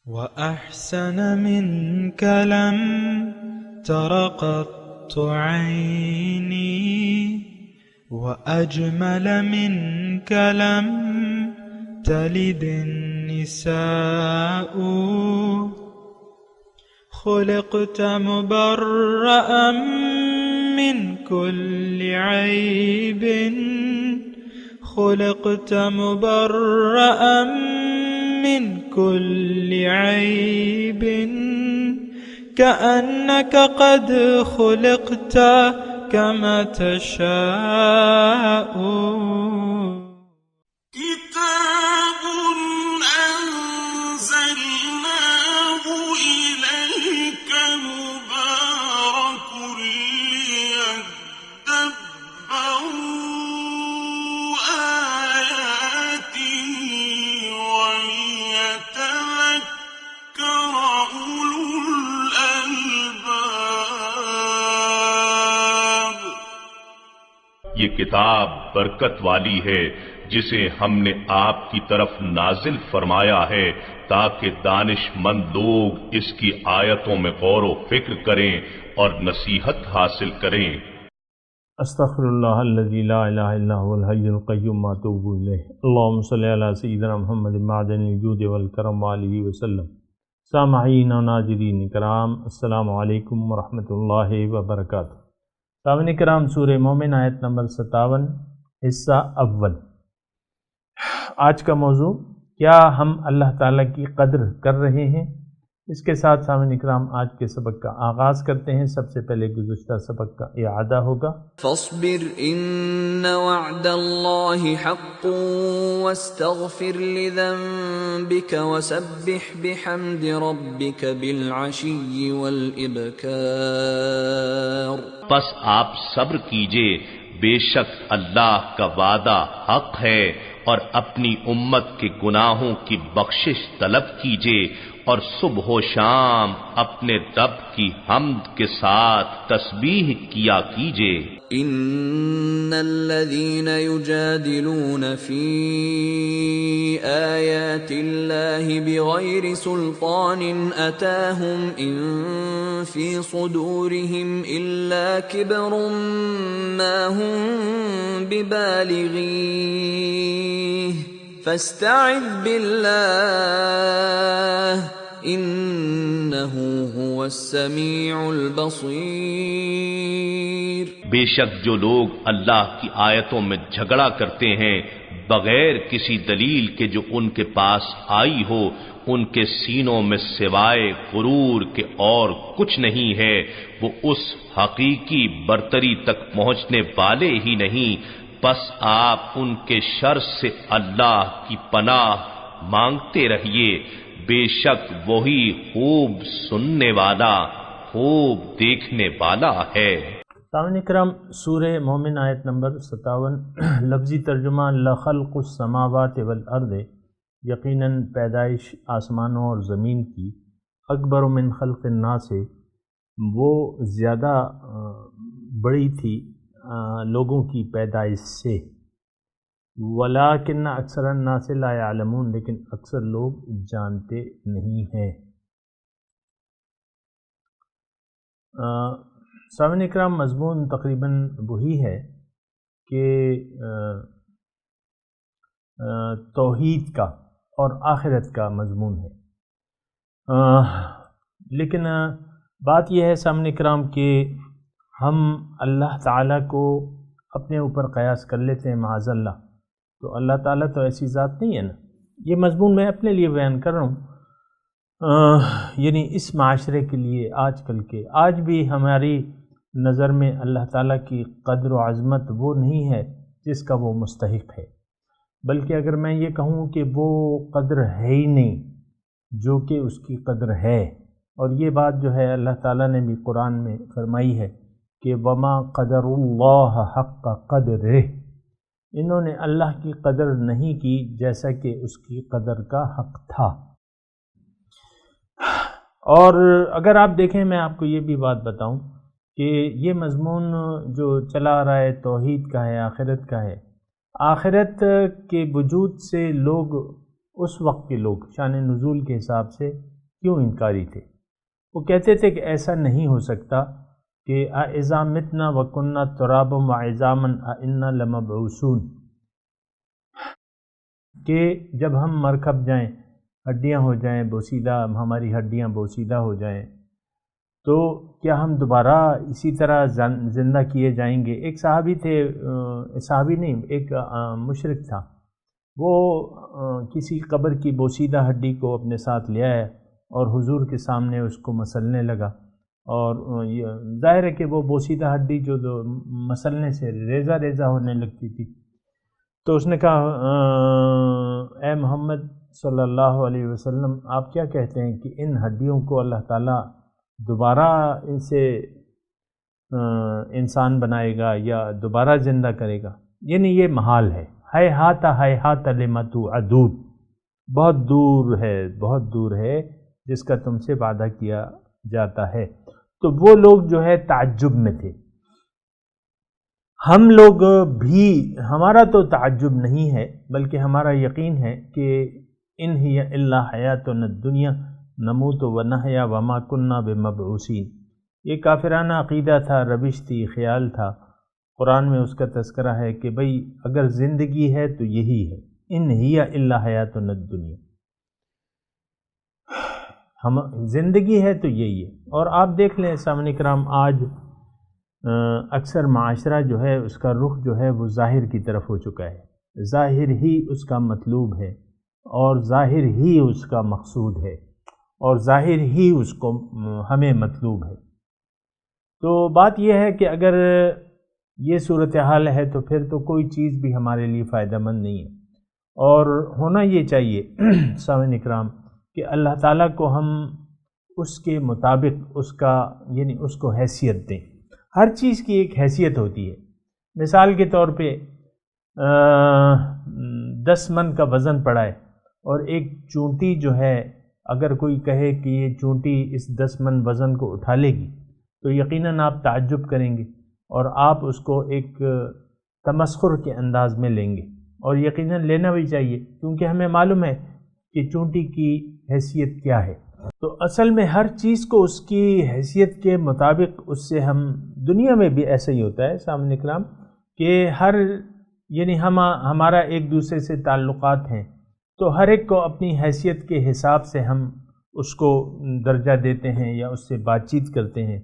وأحسن منك لم تر قط عيني وأجمل منك لم تلد النساء خلقت مبرأ من كل عيب خلقت مبرأ من كل عيب كأنك قد خلقت كما تشاء كتاب أنزلناه إليك مبارك ليدبروا آياته وليتذكر أولو الألباب. یہ کتاب برکت والی ہے جسے ہم نے آپ کی طرف نازل فرمایا ہے تاکہ دانش مند لوگ اس کی آیتوں میں غور و فکر کریں اور نصیحت حاصل کریں. استغفر اللہ الذی لا الہ الا هو الحی القیوم واتوب الیہ. اللہم صلی علی سیدنا محمد معدن الجود والکرم وآلہ وسلم. سامعین و ناظرین کرام، السلام علیکم ورحمۃ اللہ وبرکاتہ. سامعین کرام، سورہ مومن آیت نمبر 57 حصہ اول. آج کا موضوع، کیا ہم اللہ تعالیٰ کی قدر کر رہے ہیں؟ اس کے ساتھ سامعین اکرام آج کے سبق کا آغاز کرتے ہیں. سب سے پہلے گزشتہ سبق کا اعادہ ہوگا. فاصبر ان وعد اللہ حق واستغفر لذنبك وسبح بحمد ربك بالعشی والابکار. پس آپ صبر کیجئے، بے شک اللہ کا وعدہ حق ہے، اور اپنی امت کے گناہوں کی بخشش طلب کیجئے اور صبح و شام اپنے رب کی حمد کے ساتھ تسبیح کیا کیجئے. ان الذين يجادلون في آيات الله بغير سلطان أتاهم إن في صدورهم إلا كبر ما هم ببالغيه فاستعذ بالله انه هو السميع البصير. بے شک جو لوگ اللہ کی آیتوں میں جھگڑا کرتے ہیں بغیر کسی دلیل کے جو ان کے پاس آئی ہو، ان کے سینوں میں سوائے غرور کے اور کچھ نہیں ہے. وہ اس حقیقی برتری تک پہنچنے والے ہی نہیں. پس آپ ان کے شر سے اللہ کی پناہ مانگتے رہیے. بے شک وہی خوب سننے والا، خوب دیکھنے والا ہے. سامعین کرام، سورہ مومن آیت نمبر 57 لفظی ترجمہ لخلق السماوات والارض، یقیناً پیدائش آسمانوں اور زمین کی، اکبر من خلق الناس، وہ زیادہ بڑی تھی لوگوں کی پیدائش سے. ولیکن اکثر الناس لا یعلمون، لیکن اکثر لوگ جانتے نہیں ہیں. سامعین اکرام، مضمون تقریباً وہی ہے کہ توحید کا اور آخرت کا مضمون ہے. لیکن بات یہ ہے سامعین اکرام کہ ہم اللہ تعالیٰ کو اپنے اوپر قیاس کر لیتے ہیں معاذ اللہ. تو اللہ تعالیٰ تو ایسی ذات نہیں ہے نا. یہ مضمون میں اپنے لیے بیان کر رہا ہوں، یعنی اس معاشرے کے لیے آج کل کے، آج بھی ہماری نظر میں اللہ تعالیٰ کی قدر و عظمت وہ نہیں ہے جس کا وہ مستحق ہے، بلکہ اگر میں یہ کہوں کہ وہ قدر ہے ہی نہیں جو کہ اس کی قدر ہے. اور یہ بات جو ہے اللہ تعالیٰ نے بھی قرآن میں فرمائی ہے کہ وما قدر اللہ حق قدرہ، انہوں نے اللہ کی قدر نہیں کی جیسا کہ اس کی قدر کا حق تھا. اور اگر آپ دیکھیں، میں آپ کو یہ بھی بات بتاؤں کہ یہ مضمون جو چلا آ رہا ہے توحید کا ہے، آخرت کا ہے. آخرت کے وجود سے لوگ، اس وقت کے لوگ شان نزول کے حساب سے کیوں انکاری تھے؟ وہ کہتے تھے کہ ایسا نہیں ہو سکتا کہ اذا متنا وکننا ترابا وعظاما انا لمبعوثون، کہ جب ہم مر کھپ جائیں، ہڈیاں ہو جائیں بوسیدہ، ہماری ہڈیاں بوسیدہ ہو جائیں، تو کیا ہم دوبارہ اسی طرح زندہ کیے جائیں گے؟ ایک صحابی تھے، صحابی نہیں، ایک مشرک تھا، وہ کسی قبر کی بوسیدہ ہڈی کو اپنے ساتھ لے آیا اور حضور کے سامنے اس کو مسلنے لگا، اور ظاہر ہے کہ وہ بوسیدہ ہڈی جو مسلنے سے ریزہ ریزہ ہونے لگتی تھی، تو اس نے کہا اے محمد صلی اللہ علیہ وسلم، آپ کیا کہتے ہیں کہ ان ہڈیوں کو اللہ تعالیٰ دوبارہ ان سے انسان بنائے گا یا دوبارہ زندہ کرے گا؟ یعنی یہ محال ہے، ہیہات لما توعدون، بہت دور ہے، بہت دور ہے جس کا تم سے وعدہ کیا جاتا ہے۔ تو وہ لوگ جو ہے تعجب میں تھے، ہم لوگ بھی، ہمارا تو تعجب نہیں ہے بلکہ ہمارا یقین ہے کہ ان ہی الا حیاتنا الدنیا نموت ونحیا وما کننا بمبعوثین، یہ کافرانہ عقیدہ تھا، روش تھی، خیال تھا۔ قرآن میں اس کا تذکرہ ہے کہ بھئی اگر زندگی ہے تو یہی ہے، ان ہی الا حیاتنا الدنیا، ہم زندگی ہے تو یہی ہے۔ اور آپ دیکھ لیں سامعین کرام، آج اکثر معاشرہ جو ہے اس کا رخ جو ہے وہ ظاہر کی طرف ہو چکا ہے، ظاہر ہی اس کا مطلوب ہے اور ظاہر ہی اس کا مقصود ہے اور ظاہر ہی اس کو ہمیں مطلوب ہے۔ تو بات یہ ہے کہ اگر یہ صورتحال ہے تو پھر تو کوئی چیز بھی ہمارے لیے فائدہ مند نہیں ہے، اور ہونا یہ چاہیے سامعین اکرام کہ اللہ تعالیٰ کو ہم اس کے مطابق اس کا یعنی اس کو حیثیت دیں۔ ہر چیز کی ایک حیثیت ہوتی ہے۔ مثال کے طور پہ 10 من کا وزن پڑا ہے اور ایک چونٹی جو ہے، اگر کوئی کہے کہ یہ چونٹی اس 10 من وزن کو اٹھا لے گی تو یقیناً آپ تعجب کریں گے اور آپ اس کو ایک تمسخر کے انداز میں لیں گے، اور یقیناً لینا بھی چاہیے کیونکہ ہمیں معلوم ہے کہ چونٹی کی حیثیت کیا ہے۔ تو اصل میں ہر چیز کو اس کی حیثیت کے مطابق اس سے ہم، دنیا میں بھی ایسا ہی ہوتا ہے سامعین اکرام کہ ہر یعنی ہمارا ایک دوسرے سے تعلقات ہیں، تو ہر ایک کو اپنی حیثیت کے حساب سے ہم اس کو درجہ دیتے ہیں یا اس سے بات چیت کرتے ہیں۔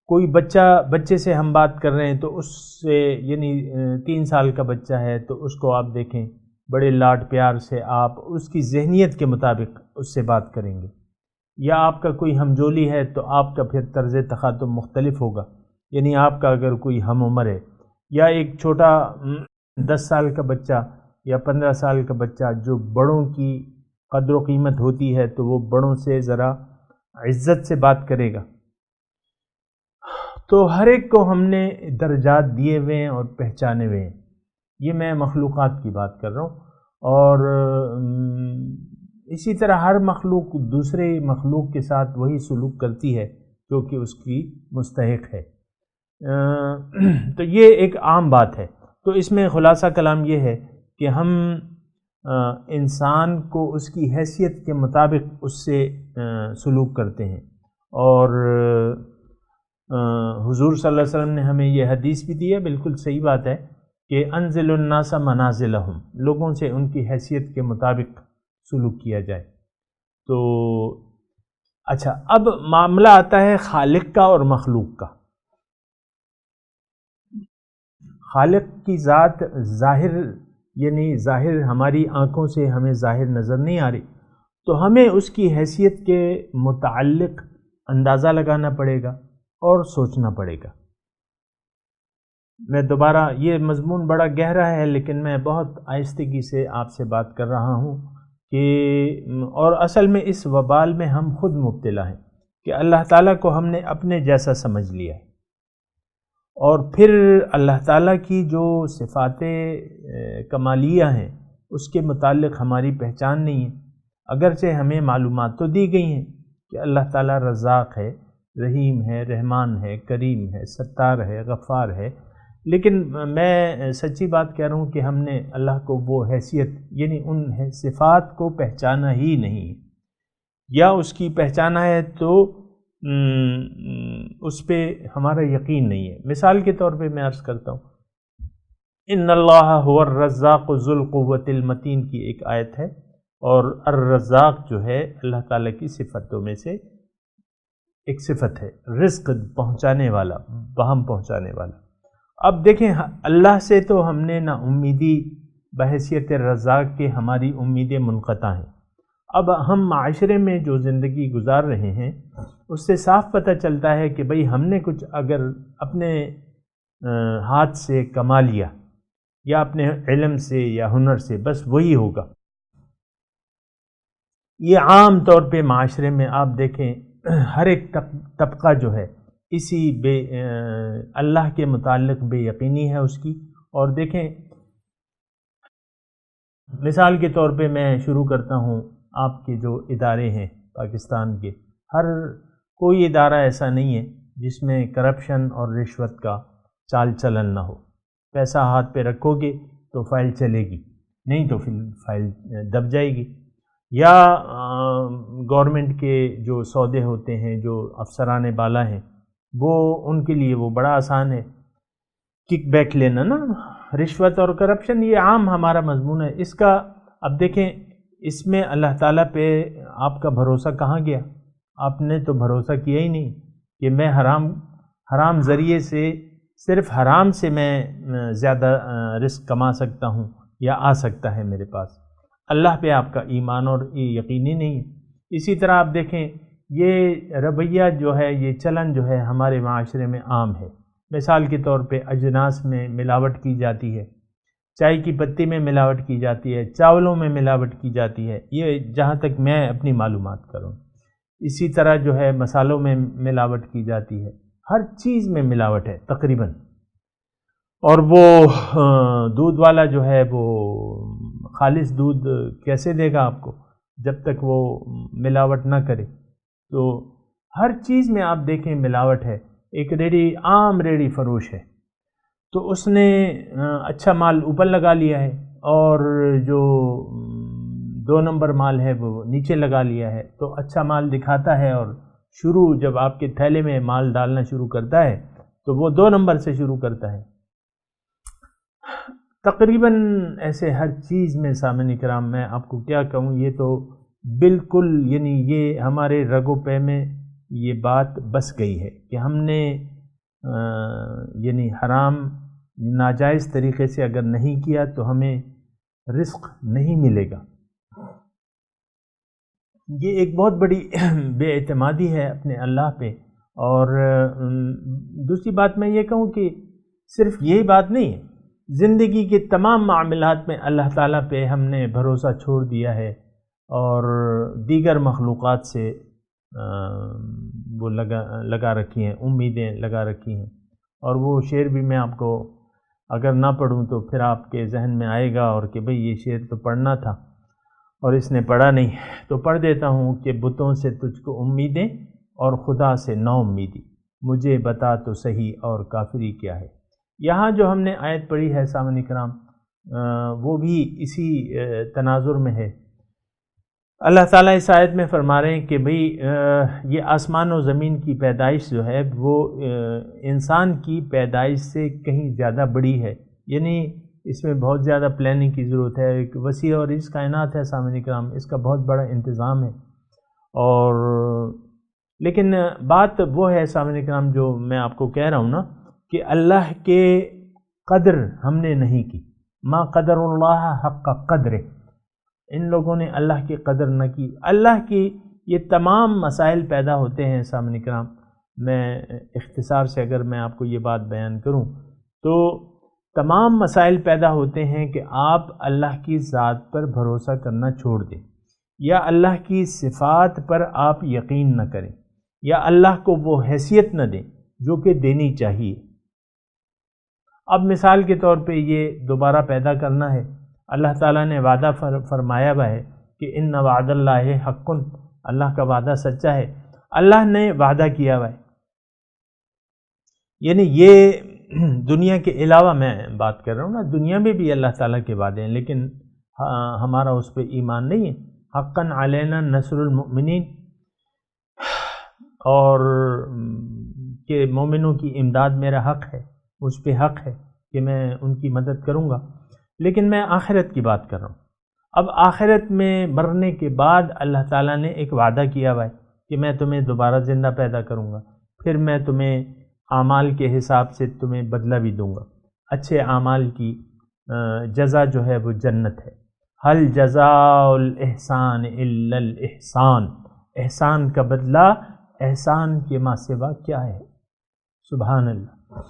کوئی بچے سے ہم بات کر رہے ہیں تو اس سے یعنی 3 سال کا بچہ ہے تو اس کو آپ دیکھیں بڑے لاڈ پیار سے آپ اس کی ذہنیت کے مطابق اس سے بات کریں گے، یا آپ کا کوئی ہمجولی ہے تو آپ کا پھر طرز تخاطب مختلف ہوگا، یعنی آپ کا اگر کوئی ہم عمر ہے یا ایک چھوٹا 10 سال کا بچہ یا 15 سال کا بچہ جو بڑوں کی قدر و قیمت ہوتی ہے تو وہ بڑوں سے ذرا عزت سے بات کرے گا۔ تو ہر ایک کو ہم نے درجات دیے ہوئے ہیں اور پہچانے ہوئے ہیں، یہ میں مخلوقات کی بات کر رہا ہوں، اور اسی طرح ہر مخلوق دوسرے مخلوق کے ساتھ وہی سلوک کرتی ہے جو کہ اس کی مستحق ہے۔ تو یہ ایک عام بات ہے۔ تو اس میں خلاصہ کلام یہ ہے کہ ہم انسان کو اس کی حیثیت کے مطابق اس سے سلوک کرتے ہیں، اور حضور صلی اللہ علیہ وسلم نے ہمیں یہ حدیث بھی دی ہے، بالکل صحیح بات ہے کہ انزل الناس منازلہم، لوگوں سے ان کی حیثیت کے مطابق سلوک کیا جائے۔ تو اچھا، اب معاملہ آتا ہے خالق کا اور مخلوق کا۔ خالق کی ذات ظاہر یعنی ظاہر ہماری آنکھوں سے ہمیں ظاہر نظر نہیں آ رہی، تو ہمیں اس کی حیثیت کے متعلق اندازہ لگانا پڑے گا اور سوچنا پڑے گا۔ میں دوبارہ، یہ مضمون بڑا گہرا ہے لیکن میں بہت آہستگی سے آپ سے بات کر رہا ہوں کہ اور اصل میں اس وبال میں ہم خود مبتلا ہیں کہ اللہ تعالیٰ کو ہم نے اپنے جیسا سمجھ لیا ہے، اور پھر اللہ تعالیٰ کی جو صفات کمالیہ ہیں اس کے متعلق ہماری پہچان نہیں ہے، اگرچہ ہمیں معلومات تو دی گئی ہیں کہ اللہ تعالیٰ رزاق ہے، رحیم ہے، رحمان ہے، کریم ہے، ستار ہے، غفار ہے، لیکن میں سچی بات کہہ رہا ہوں کہ ہم نے اللہ کو وہ حیثیت یعنی ان صفات کو پہچانا ہی نہیں، یا اس کی پہچانا ہے تو اس پہ ہمارا یقین نہیں ہے۔ مثال کے طور پہ میں عرض کرتا ہوں، ان اللہ هو الرزاق ذو القوۃ المتین کی ایک آیت ہے، اور الرزاق جو ہے اللہ تعالیٰ کی صفتوں میں سے ایک صفت ہے، رزق پہنچانے والا، بہم پہنچانے والا۔ اب دیکھیں اللہ سے تو ہم نے نا امیدی بحیثیت رزاق کے ہماری امیدیں منقطع ہیں۔ اب ہم معاشرے میں جو زندگی گزار رہے ہیں اس سے صاف پتہ چلتا ہے کہ بھئی ہم نے کچھ اگر اپنے ہاتھ سے کما لیا یا اپنے علم سے یا ہنر سے، بس وہی ہوگا۔ یہ عام طور پہ معاشرے میں آپ دیکھیں ہر ایک طبقہ جو ہے اسی اللہ کے متعلق بے یقینی ہے اس کی۔ اور دیکھیں مثال کے طور پہ میں شروع کرتا ہوں، آپ کے جو ادارے ہیں پاکستان کے، ہر کوئی ادارہ ایسا نہیں ہے جس میں کرپشن اور رشوت کا چال چلن نہ ہو۔ پیسہ ہاتھ پہ رکھو گے تو فائل چلے گی، نہیں تو پھر فائل دب جائے گی۔ یا گورنمنٹ کے جو سودے ہوتے ہیں، جو افسران بالا ہیں، وہ ان کے لیے وہ بڑا آسان ہے، کک بیک لینا نا، رشوت اور کرپشن یہ عام ہمارا مضمون ہے۔ اس کا اب دیکھیں اس میں اللہ تعالیٰ پہ آپ کا بھروسہ کہاں گیا؟ آپ نے تو بھروسہ کیا ہی نہیں کہ میں حرام ذریعے سے، صرف حرام سے میں زیادہ رزق کما سکتا ہوں یا آ سکتا ہے میرے پاس۔ اللہ پہ آپ کا ایمان اور یقینی نہیں ہے۔ اسی طرح آپ دیکھیں یہ رویہ جو ہے، یہ چلن جو ہے ہمارے معاشرے میں عام ہے۔ مثال کے طور پہ اجناس میں ملاوٹ کی جاتی ہے، چائے کی پتی میں ملاوٹ کی جاتی ہے، چاولوں میں ملاوٹ کی جاتی ہے، یہ جہاں تک میں اپنی معلومات کروں۔ اسی طرح جو ہے مسالوں میں ملاوٹ کی جاتی ہے، ہر چیز میں ملاوٹ ہے تقریباً۔ اور وہ دودھ والا جو ہے وہ خالص دودھ کیسے دے گا آپ کو جب تک وہ ملاوٹ نہ کرے؟ تو ہر چیز میں آپ دیکھیں ملاوٹ ہے۔ ایک عام ریڑھی فروش ہے تو اس نے اچھا مال اوپر لگا لیا ہے اور جو 2 نمبر مال ہے وہ نیچے لگا لیا ہے، تو اچھا مال دکھاتا ہے اور جب آپ کے تھیلے میں مال ڈالنا شروع کرتا ہے تو وہ 2 نمبر سے شروع کرتا ہے۔ تقریباً ایسے ہر چیز میں سامعین کرام میں آپ کو کیا کہوں، یہ تو بالکل یعنی یہ ہمارے رگ و پے میں یہ بات بس گئی ہے کہ ہم نے یعنی حرام ناجائز طریقے سے اگر نہیں کیا تو ہمیں رزق نہیں ملے گا۔ یہ ایک بہت بڑی بے اعتمادی ہے اپنے اللہ پہ۔ اور دوسری بات میں یہ کہوں کہ صرف یہی بات نہیں ہے، زندگی کے تمام معاملات میں اللہ تعالیٰ پہ ہم نے بھروسہ چھوڑ دیا ہے اور دیگر مخلوقات سے وہ لگا رکھی ہیں، امیدیں لگا رکھی ہیں۔ اور وہ شعر بھی میں آپ کو اگر نہ پڑھوں تو پھر آپ کے ذہن میں آئے گا اور کہ بھئی یہ شعر تو پڑھنا تھا اور اس نے پڑھا نہیں، تو پڑھ دیتا ہوں کہ بتوں سے تجھ کو امیدیں اور خدا سے نا امیدی، مجھے بتا تو صحیح اور کافری کیا ہے۔ یہاں جو ہم نے آیت پڑھی ہے سامعین کرام، وہ بھی اسی تناظر میں ہے۔ اللہ تعالیٰ اس آیت میں فرما رہے ہیں کہ بھئی یہ آسمان و زمین کی پیدائش جو ہے وہ انسان کی پیدائش سے کہیں زیادہ بڑی ہے، یعنی اس میں بہت زیادہ پلاننگ کی ضرورت ہے۔ ایک وسیع اور اس کائنات ہے سامعین کرام، اس کا بہت بڑا انتظام ہے۔ اور لیکن بات وہ ہے سامعین کرام جو میں آپ کو کہہ رہا ہوں نا کہ اللہ کے قدر ہم نے نہیں کی، ما قدر اللہ حق قدر، ان لوگوں نے اللہ کی قدر نہ کی۔ اللہ کی یہ تمام مسائل پیدا ہوتے ہیں سامعین کرام، میں اختصار سے اگر میں آپ کو یہ بات بیان کروں تو تمام مسائل پیدا ہوتے ہیں کہ آپ اللہ کی ذات پر بھروسہ کرنا چھوڑ دیں، یا اللہ کی صفات پر آپ یقین نہ کریں، یا اللہ کو وہ حیثیت نہ دیں جو کہ دینی چاہیے۔ اب مثال کے طور پہ یہ دوبارہ پیدا کرنا ہے، اللہ تعالیٰ نے وعدہ فرمایا ہوا ہے کہ ان وعد اللہ حق، اللہ کا وعدہ سچا ہے، اللہ نے وعدہ کیا ہوا ہے۔ یعنی یہ دنیا کے علاوہ میں بات کر رہا ہوں نا، دنیا میں بھی اللہ تعالیٰ کے وعدے ہیں لیکن ہمارا اس پہ ایمان نہیں ہے۔ حقاً علینا نصر المؤمنین، اور کہ مومنوں کی امداد میرا حق ہے، مجھ پہ حق ہے کہ میں ان کی مدد کروں گا، لیکن میں آخرت کی بات کر رہا ہوں۔ اب آخرت میں مرنے کے بعد اللہ تعالیٰ نے ایک وعدہ کیا ہوا ہے کہ میں تمہیں دوبارہ زندہ پیدا کروں گا، پھر میں تمہیں اعمال کے حساب سے تمہیں بدلہ بھی دوں گا، اچھے اعمال کی جزا جو ہے وہ جنت ہے۔ حل جزاء الاحسان الا الاحسان، احسان کا بدلہ احسان کے ماں سوا کیا ہے؟ سبحان اللہ۔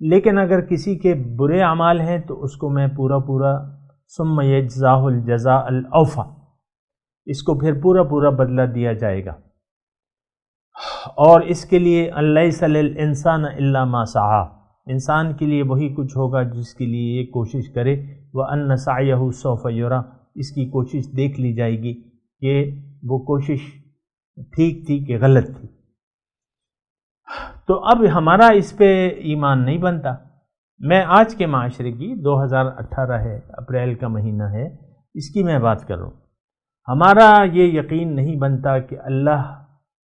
لیکن اگر کسی کے برے اعمال ہیں تو اس کو میں پورا ثم یجزاہ الجزاء الاوفی، اس کو پھر پورا بدلہ دیا جائے گا، اور اس کے لیے لیس للانسان الا ما سعی، انسان کے لیے وہی کچھ ہوگا جس کے لیے یہ کوشش کرے، وَأَنَّ سَعْيَهُ سَوْفَ يُرَى، اس کی کوشش دیکھ لی جائے گی کہ وہ کوشش ٹھیک تھی کہ غلط تھی۔ تو اب ہمارا اس پہ ایمان نہیں بنتا۔ میں آج کے معاشرے کی 2018 ہے، اپریل کا مہینہ ہے، اس کی میں بات کر رہا ہوں۔ ہمارا یہ یقین نہیں بنتا کہ اللہ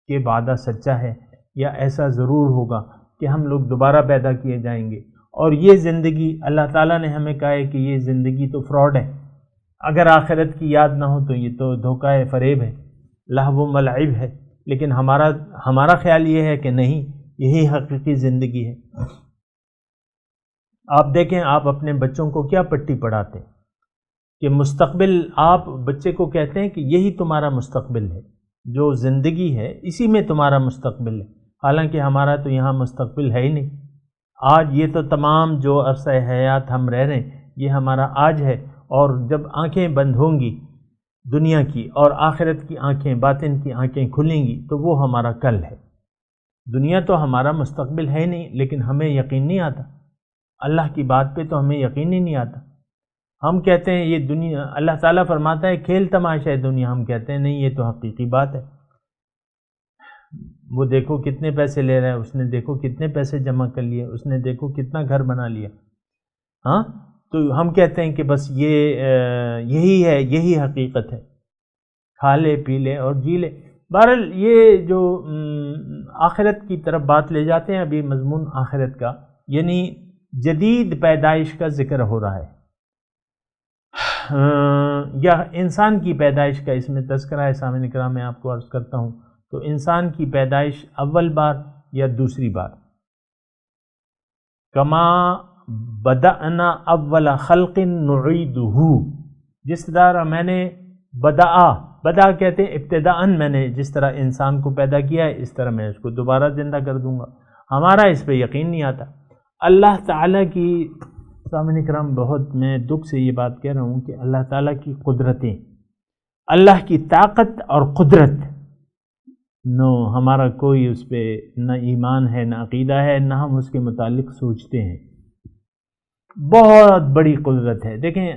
کے وعدہ سچا ہے، یا ایسا ضرور ہوگا کہ ہم لوگ دوبارہ پیدا کیے جائیں گے، اور یہ زندگی اللہ تعالیٰ نے ہمیں کہا ہے کہ یہ زندگی تو فراڈ ہے، اگر آخرت کی یاد نہ ہو تو یہ تو دھوکہ ہے، فریب ہے، لہو و ملعب ہے، لیکن ہمارا خیال یہ ہے کہ نہیں، یہی حقیقی زندگی ہے۔ آپ دیکھیں، آپ اپنے بچوں کو کیا پٹی پڑھاتے ہیں کہ مستقبل، آپ بچے کو کہتے ہیں کہ یہی تمہارا مستقبل ہے، جو زندگی ہے اسی میں تمہارا مستقبل ہے، حالانکہ ہمارا تو یہاں مستقبل ہے ہی نہیں۔ آج یہ تو تمام جو عرصہ حیات ہم رہ رہے ہیں یہ ہمارا آج ہے، اور جب آنکھیں بند ہوں گی دنیا کی اور آخرت کی آنکھیں، باطن کی آنکھیں کھلیں گی تو وہ ہمارا کل ہے۔ دنیا تو ہمارا مستقبل ہے نہیں، لیکن ہمیں یقین نہیں آتا، اللہ کی بات پہ تو ہمیں یقین ہی نہیں آتا۔ ہم کہتے ہیں یہ دنیا، اللہ تعالیٰ فرماتا ہے کھیل تماشا ہے دنیا، ہم کہتے ہیں نہیں، یہ تو حقیقی بات ہے۔ وہ دیکھو کتنے پیسے لے رہا ہے، اس نے دیکھو کتنے پیسے جمع کر لیے، اس نے دیکھو کتنا گھر بنا لیا، ہاں، تو ہم کہتے ہیں کہ بس یہی ہے، یہی حقیقت ہے، کھا لے پی لے اور جی لے۔ بہرحال یہ جو آخرت کی طرف بات لے جاتے ہیں، ابھی مضمون آخرت کا، یعنی جدید پیدائش کا ذکر ہو رہا ہے، یا انسان کی پیدائش کا اس میں تذکرہ ہے۔ سامعین کرام، میں آپ کو عرض کرتا ہوں تو انسان کی پیدائش اول بار یا دوسری بار؟ کما بدأنا اول خلق نعیدہ، جس طرح میں نے بدا کہتے ہیں ابتداءً، میں نے جس طرح انسان کو پیدا کیا ہے اس طرح میں اس کو دوبارہ زندہ کر دوں گا۔ ہمارا اس پہ یقین نہیں آتا۔ اللہ تعالیٰ کی، سامعین کرام بہت میں دکھ سے یہ بات کہہ رہا ہوں کہ اللہ تعالیٰ کی قدرتیں، اللہ کی طاقت اور قدرت، ہمارا کوئی اس پہ نہ ایمان ہے، نہ عقیدہ ہے، نہ ہم اس کے متعلق سوچتے ہیں۔ بہت بڑی قدرت ہے۔ دیکھیں،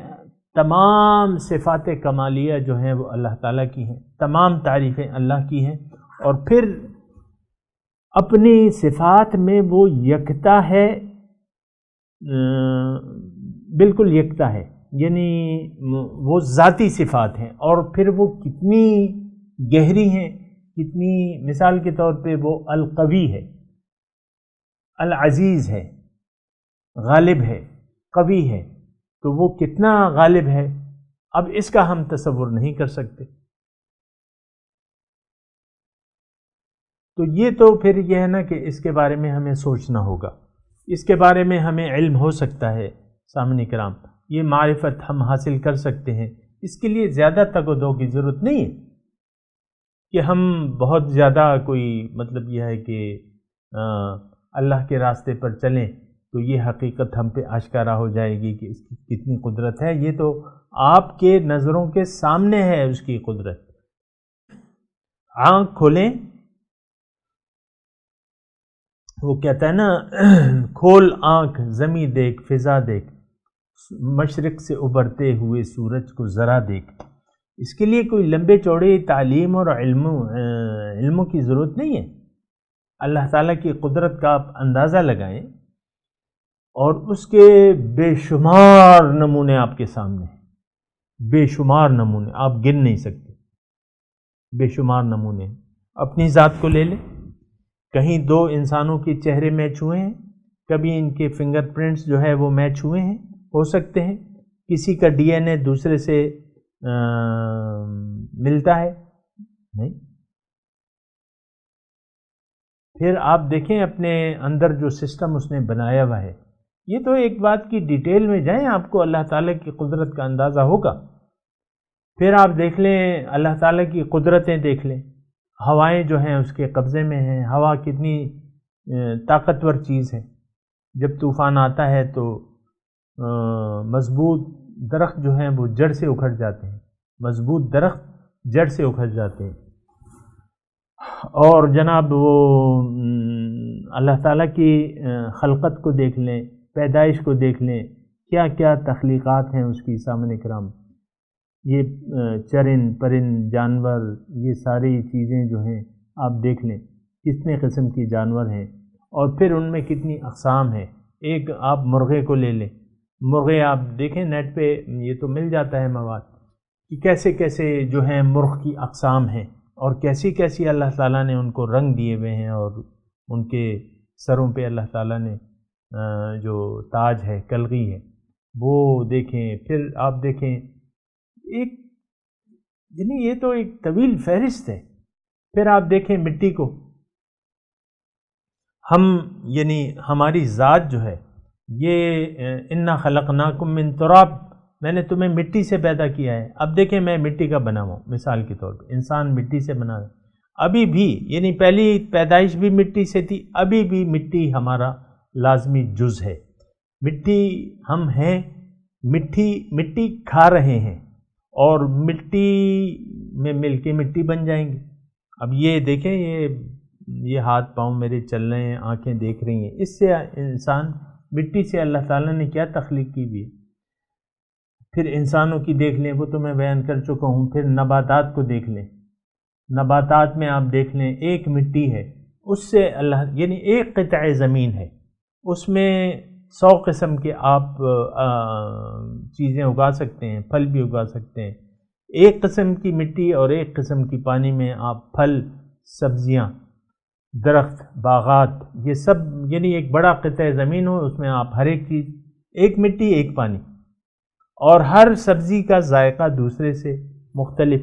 تمام صفات کمالیہ جو ہیں وہ اللہ تعالیٰ کی ہیں، تمام تعریفیں اللہ کی ہیں، اور پھر اپنی صفات میں وہ یکتا ہے، بالکل یکتا ہے، یعنی وہ ذاتی صفات ہیں، اور پھر وہ کتنی گہری ہیں، کتنی، مثال کے طور پہ وہ القوی ہے، العزیز ہے، غالب ہے، قوی ہے، تو وہ کتنا غالب ہے، اب اس کا ہم تصور نہیں کر سکتے۔ تو یہ تو پھر یہ ہے نا کہ اس کے بارے میں ہمیں سوچنا ہوگا، اس کے بارے میں ہمیں علم ہو سکتا ہے۔ سامعین کرام، یہ معرفت ہم حاصل کر سکتے ہیں، اس کے لیے زیادہ تگ و دو کی ضرورت نہیں ہے کہ ہم بہت زیادہ کوئی، مطلب یہ ہے کہ اللہ کے راستے پر چلیں تو یہ حقیقت ہم پہ آشکارا ہو جائے گی کہ اس کی کتنی قدرت ہے۔ یہ تو آپ کے نظروں کے سامنے ہے اس کی قدرت۔ آنکھ کھولیں، وہ کہتا ہے نا، کھول آنکھ زمیں دیکھ، فضا دیکھ، مشرق سے ابھرتے ہوئے سورج کو ذرا دیکھ۔ اس کے لیے کوئی لمبے چوڑے تعلیم اور علموں کی ضرورت نہیں ہے۔ اللہ تعالیٰ کی قدرت کا آپ اندازہ لگائیں، اور اس کے بے شمار نمونے آپ کے سامنے ہیں، بے شمار نمونے، آپ گن نہیں سکتے، بے شمار نمونے۔ اپنی ذات کو لے لیں، کہیں دو انسانوں کے چہرے میچ ہوئے ہیں، کبھی ان کے فنگر پرنٹس جو ہے وہ میچ ہوئے ہیں، ہو سکتے ہیں کسی کا ڈی این اے دوسرے سے ملتا ہے، نہیں۔ پھر آپ دیکھیں اپنے اندر جو سسٹم اس نے بنایا ہوا ہے، یہ تو ایک بات کی ڈیٹیل میں جائیں آپ کو اللہ تعالیٰ کی قدرت کا اندازہ ہوگا۔ پھر آپ دیکھ لیں اللہ تعالیٰ کی قدرتیں دیکھ لیں، ہوائیں جو ہیں اس کے قبضے میں ہیں، ہوا کتنی طاقتور چیز ہے، جب طوفان آتا ہے تو مضبوط درخت جو ہیں وہ جڑ سے اکھڑ جاتے ہیں، مضبوط درخت جڑ سے اکھڑ جاتے ہیں۔ اور جناب وہ اللہ تعالیٰ کی خلقت کو دیکھ لیں، پیدائش کو دیکھ لیں، کیا کیا تخلیقات ہیں اس کی سامنے کرام، یہ چرند پرند جانور، یہ ساری چیزیں جو ہیں آپ دیکھ لیں کتنے قسم کی جانور ہیں، اور پھر ان میں کتنی اقسام ہیں۔ ایک آپ مرغے کو لے لیں، مرغے آپ دیکھیں نیٹ پہ یہ تو مل جاتا ہے مواد کہ کیسے کیسے جو ہیں مرغ کی اقسام ہیں، اور کیسی کیسی اللہ تعالیٰ نے ان کو رنگ دیے ہوئے ہیں، اور ان کے سروں پہ اللہ تعالیٰ نے جو تاج ہے کلغی ہے وہ دیکھیں۔ پھر آپ دیکھیں ایک یعنی یہ تو ایک طویل فہرست ہے۔ پھر آپ دیکھیں مٹی کو، ہم یعنی ہماری ذات جو ہے یہ انا خلقناکم من تراب، میں نے تمہیں مٹی سے پیدا کیا ہے۔ اب دیکھیں میں مٹی کا بنا ہوں، مثال کے طور پہ انسان مٹی سے بنا ہے، ابھی بھی یعنی پہلی پیدائش بھی مٹی سے تھی، ابھی بھی مٹی ہمارا لازمی جز ہے، مٹی ہم ہیں، مٹی کھا رہے ہیں، اور مٹی میں مل کے مٹی بن جائیں گے۔ اب یہ دیکھیں یہ ہاتھ پاؤں میرے چل رہے ہیں، آنکھیں دیکھ رہی ہیں، اس سے انسان مٹی سے اللہ تعالیٰ نے کیا تخلیق کی بھی ہے۔ پھر انسانوں کی دیکھ لیں، وہ تو میں بیان کر چکا ہوں۔ پھر نباتات کو دیکھ لیں، نباتات میں آپ دیکھ لیں ایک مٹی ہے، اس سے اللہ یعنی ایک قطع زمین ہے، اس میں 100 قسم کے آپ چیزیں اگا سکتے ہیں، پھل بھی اگا سکتے ہیں۔ ایک قسم کی مٹی اور ایک قسم کی پانی میں آپ پھل، سبزیاں، درخت، باغات، یہ سب یعنی ایک بڑا قطع زمین ہو، اس میں آپ ہر ایک چیز، ایک مٹی ایک پانی، اور ہر سبزی کا ذائقہ دوسرے سے مختلف،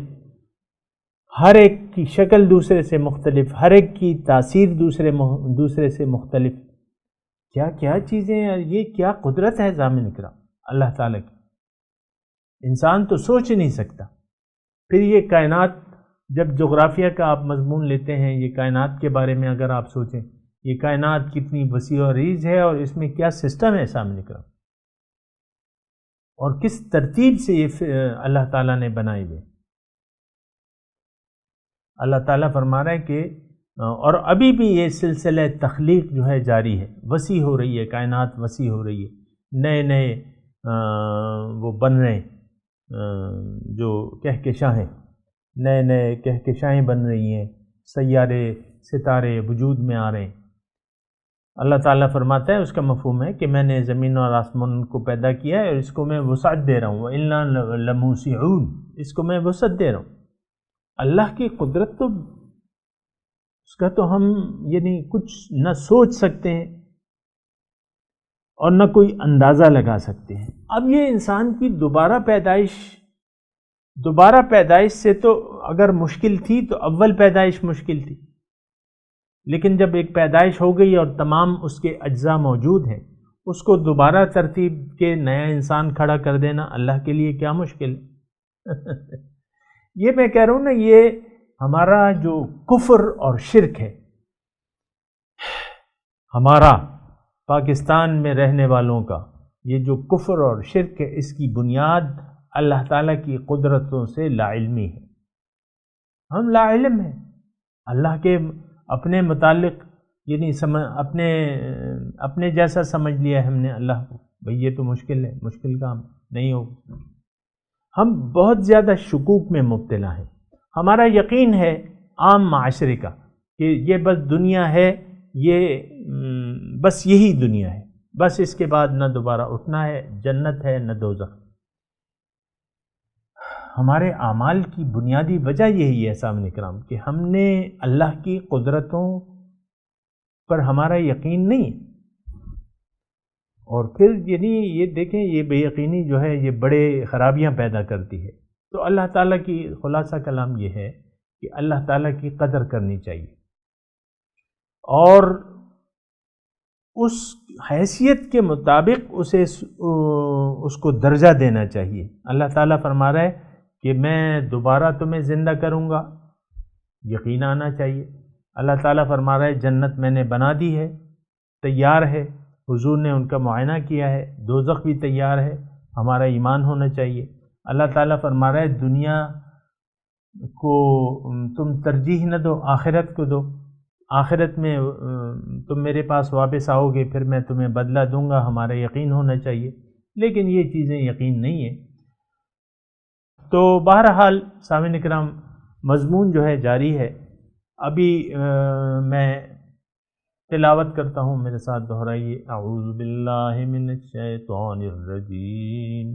ہر ایک کی شکل دوسرے سے مختلف، ہر ایک کی تاثیر دوسرے سے مختلف۔ کیا کیا چیزیں ہیں، یہ کیا قدرت ہے ضامن اکرام اللہ تعالیٰ کی، انسان تو سوچ نہیں سکتا۔ پھر یہ کائنات، جب جغرافیہ کا آپ مضمون لیتے ہیں، یہ کائنات کے بارے میں اگر آپ سوچیں، یہ کائنات کتنی وسیع و عریض ہے، اور اس میں کیا سسٹم ہے ضامن اکرام، اور کس ترتیب سے یہ اللہ تعالیٰ نے بنائی ہوئی۔ اللہ تعالیٰ فرما رہا ہے کہ اور ابھی بھی یہ سلسلہ تخلیق جو ہے جاری ہے، وسیع ہو رہی ہے، کائنات وسیع ہو رہی ہے، نئے نئے وہ بن رہے ہیں جو کہکشاں ہیں، نئے نئے کہکشائیں بن رہی ہیں، سیارے ستارے وجود میں آ رہے ہیں۔ اللہ تعالیٰ فرماتا ہے، اس کا مفہوم ہے کہ میں نے زمین اور آسمان کو پیدا کیا ہے، اور اس کو میں وسعت دے رہا ہوں، وَإِنَّا لَمُوسِعُونَ، اس کو میں وسعت دے رہا ہوں۔ اللہ کی قدرت تو اس کا تو ہم یعنی کچھ نہ سوچ سکتے ہیں اور نہ کوئی اندازہ لگا سکتے ہیں۔ اب یہ انسان کی دوبارہ پیدائش سے تو اگر مشکل تھی تو اول پیدائش مشکل تھی، لیکن جب ایک پیدائش ہو گئی اور تمام اس کے اجزاء موجود ہیں، اس کو دوبارہ ترتیب کے نیا انسان کھڑا کر دینا اللہ کے لیے کیا مشکل ہے۔ یہ میں کہہ رہا ہوں نا، یہ ہمارا جو کفر اور شرک ہے، ہمارا پاکستان میں رہنے والوں کا یہ جو کفر اور شرک ہے، اس کی بنیاد اللہ تعالیٰ کی قدرتوں سے لا علمی ہے۔ ہم لا علم ہیں اللہ کے اپنے متعلق، یعنی اپنے جیسا سمجھ لیا ہے ہم نے اللہ کو، بھئی یہ تو مشکل ہے، مشکل کام نہیں ہوگا۔ ہم بہت زیادہ شکوک میں مبتلا ہیں۔ ہمارا یقین ہے عام معاشرے کا کہ یہ بس دنیا ہے، یہ بس یہی دنیا ہے، بس اس کے بعد نہ دوبارہ اٹھنا ہے، جنت ہے نہ دوزخ۔ ہمارے اعمال کی بنیادی وجہ یہی ہے سامعین کرام کہ ہم نے اللہ کی قدرتوں پر ہمارا یقین نہیں، اور پھر یعنی یہ دیکھیں یہ بے یقینی جو ہے یہ بڑے خرابیاں پیدا کرتی ہے۔ تو اللہ تعالیٰ کی خلاصہ کلام یہ ہے کہ اللہ تعالیٰ کی قدر کرنی چاہیے اور اس حیثیت کے مطابق اس کو درجہ دینا چاہیے۔ اللہ تعالیٰ فرما رہا ہے کہ میں دوبارہ تمہیں زندہ کروں گا، یقین آنا چاہیے۔ اللہ تعالیٰ فرما رہا ہے جنت میں نے بنا دی ہے، تیار ہے، حضور نے ان کا معائنہ کیا ہے، دوزخ بھی تیار ہے، ہمارا ایمان ہونا چاہیے۔ اللہ تعالیٰ فرما رہا ہے دنیا کو تم ترجیح نہ دو، آخرت کو دو، آخرت میں تم میرے پاس واپس آؤ گے پھر میں تمہیں بدلہ دوں گا، ہمارا یقین ہونا چاہیے۔ لیکن یہ چیزیں یقین نہیں ہیں۔ تو بہرحال سامعین کرام مضمون جو ہے جاری ہے۔ ابھی میں تلاوت کرتا ہوں، میرے ساتھ دہرائیے۔ اعوذ باللہ من الشیطان الرجیم،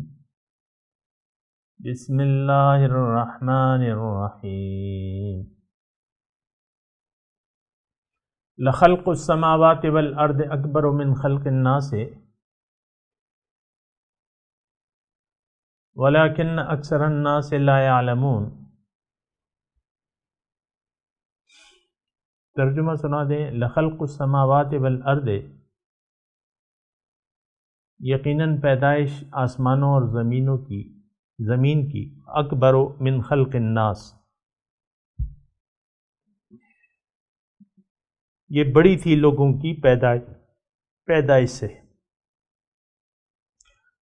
بسم اللہ الرحمن الرحیم۔ لخلق السماوات والارض اکبر من خلق الناس ولكن اکثر الناس لا يعلمون۔ ترجمہ سنا دیں۔ لخلق السماوات والارض، یقیناً پیدائش آسمانوں اور زمین کی اکبر من خلق الناس، یہ بڑی تھی لوگوں کی پیدائش سے۔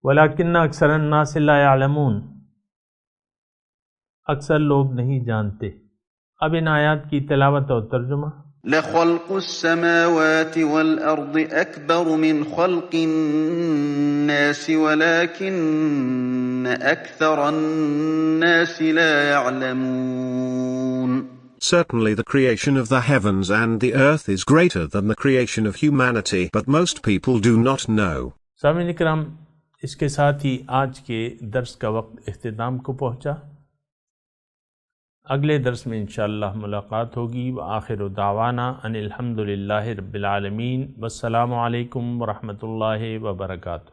ولیکن اکثر الناس لا يعلمون، اکثر لوگ نہیں جانتے۔ اب ان آیات کی تلاوت اور ترجمہ۔ لخلق السماوات والأرض أكبر من خلق الناس ولكن أكثر الناس لا يعلمون۔ Certainly the creation of the heavens and the earth is greater than the creation of humanity, but most people do not know. سامعین کرام، اس کے ساتھ ہی آج کے درس کا وقت اختتام کو پہنچا۔ اگلے درس میں انشاءاللہ ملاقات ہوگی۔ وآخر دعوانا ان الحمد للہ رب العالمین، والسلام علیکم ورحمۃ اللہ وبرکاتہ۔